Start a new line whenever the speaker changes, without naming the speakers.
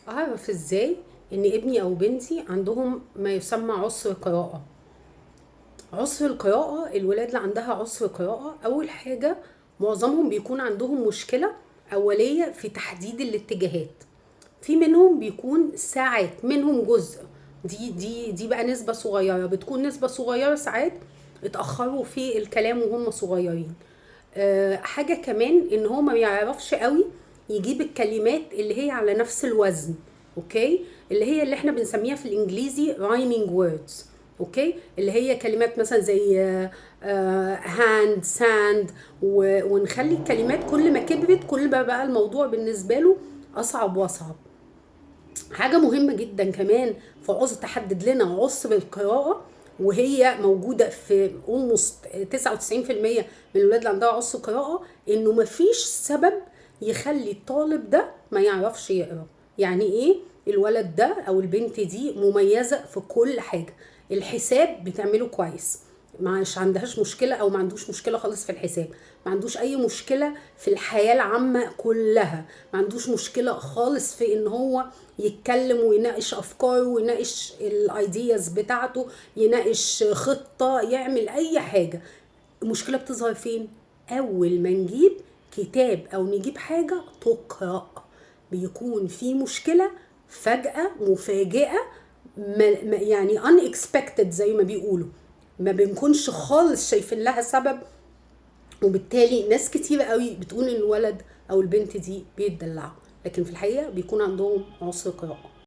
اعرف ازاي ان ابني او بنتي عندهم ما يسمى عسر قراءة؟ عسر القراءة، الولاد اللي عندها عسر قراءة اول حاجة معظمهم بيكون عندهم مشكلة اولية في تحديد الاتجاهات. في منهم بيكون ساعات منهم جزء، دي بقى نسبة صغيرة، بتكون نسبة صغيرة ساعات اتأخروا في الكلام وهم صغيرين. حاجة كمان ان هو ما بيعرفش قوي يجيب الكلمات اللي هي على نفس الوزن. اوكي، اللي احنا بنسميها في الانجليزي rhyming words. اوكي، اللي هي كلمات مثلا زي هاند ساند، ونخلي الكلمات كل ما كبرت كل ما بقى الموضوع بالنسبة له اصعب واصعب. حاجة مهمة جدا كمان في عسر تحدد لنا عسر القراءة، وهي موجودة في almost 99% من الولاد اللي عندها عسر قراءة، انه مفيش سبب يخلي الطالب ده ما يعرفش يقرا. يعني ايه؟ الولد ده او البنت دي مميزة في كل حاجة. الحساب بتعمله كويس، مش عندهاش مشكلة او ما عندوش مشكلة خالص في الحساب، ما عندوش اي مشكلة في الحياة العامة كلها، ما عندوش مشكلة خالص في ان هو يتكلم ويناقش افكاره ويناقش الايدياز بتاعته، يناقش خطة، يعمل اي حاجة. المشكلة بتظهر فين؟ اول ما نجيب كتاب او نجيب حاجة تقرأ بيكون في مشكلة فجأة مفاجئة، يعني unexpected زي ما بيقولوا، ما بنكونش خالص شايفين لها سبب. وبالتالي ناس كتير قوي بتقول ان الولد او البنت دي بيتدلعوا، لكن في الحقيقة بيكون عندهم عسر قراءة.